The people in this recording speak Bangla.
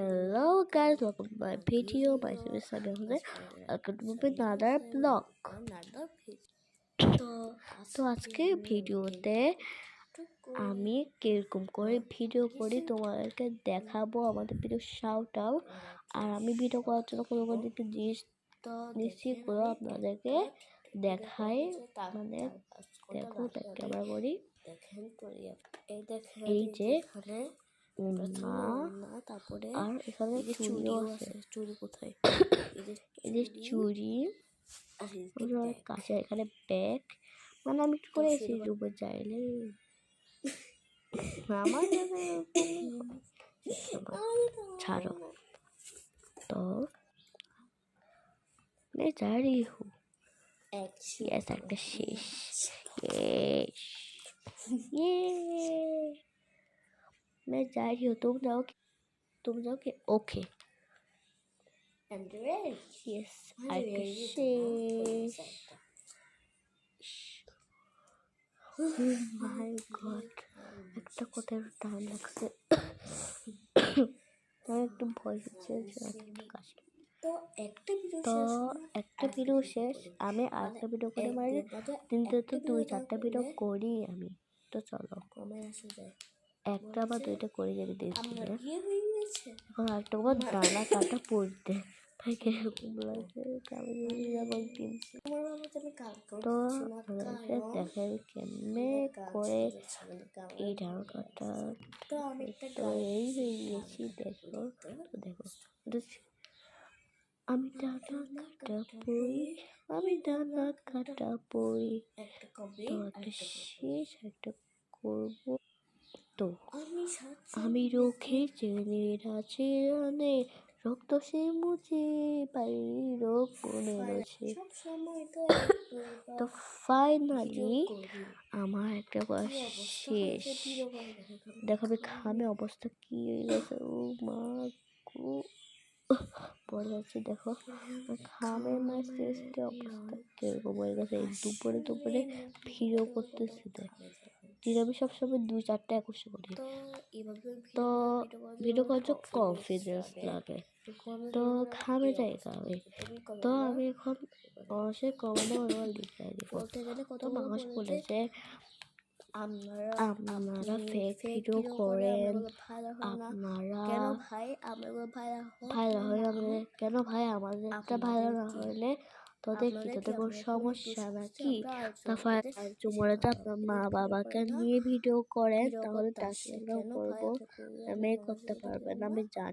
Hello guys, welcome to my video. My name is Samir Hussain. Welcome to another vlog. তো আজকে ভিডিওতে আমি কিরকম করে ভিডিও করি তোমাদেরকে দেখাবো। আমাদের ভিডিও শাউট আউট, আর আমি ভিডিও করার জন্য কোনো দিকে জিনিস নিচ্ছি করে আপনাদেরকে দেখাই। মানে দেখো ক্যামেরা করি, এই যে তারপরে আর এখানে চুড়িও আছে। চুড়ি কোথায়? এই যে চুড়ি কাছে, এখানে ব্যাগ। মানে আমি একটু করে এসে রুমে যাইলে আমার ছাড়ো তো मैं जा रही हूँ। यस একটা শেষ। ये मैं जा रही हूँ, तुम जाओगे? Okay and ready? Yes, I can শেষ। Oh my god, একটা কথা টাইম লাগছে। আমার একটু ভয় হচ্ছে, কাশি। তো একটা ভিডিও শেষ, আমি আরেকটা ভিডিও করে মারি। দিনটা তো 2-4টা ভিডিও করি আমি। তো চলো একটা বা দুইটা করে যদি দিচ্ছি। এখন আরেকটা দানা কাটা পড়তে ভাই কিরকম লাগে, তো দেখাই কেমনে করে এই ধান কাটা। তো এই হয়ে গেছি, দেখো তো দেখো আমি ডানা কাটা বই, আমি ডানা কাটা বই। তো একটা শেষ একটা করব। তো আমি রোখে চেনে আছে রানে, রক্ত সে মুছে পাই রোগ মনে রয়েছে। তো ফাইনালি আমার একটা শেষ। দেখো আমি খামে অবস্থা কি হয়ে গেছে। ও মা গো, পড়ে যাচ্ছে। দেখো খামে আমার শেষটা অবস্থা কিরকম হয়ে গেছে। দুপুরে ভিডিও করতেছি, আমি সবসময় 2-4টা 21 করি। তো ভিডিও করতে কনফিডেন্স লাগে, তো খামে জায়গা হবে। তো আমি এখন সে কমানো লিখে দিব। তো মানুষ বলেছে আপনারা ফেক ভিডিও করেন, আপনারা ভাইরাল হয়ে আমাদের কেন ভাই? আমাদেরটা ভাইরাল না হলে তোদের কি, তোদের কোনো সমস্যা নাকি? তারপরে তোমরা তো আপনার মা বাবাকে নিয়ে ভিডিও করেন, তাহলে তাকে করবো, আমি করতে পারবেন। আমি জানি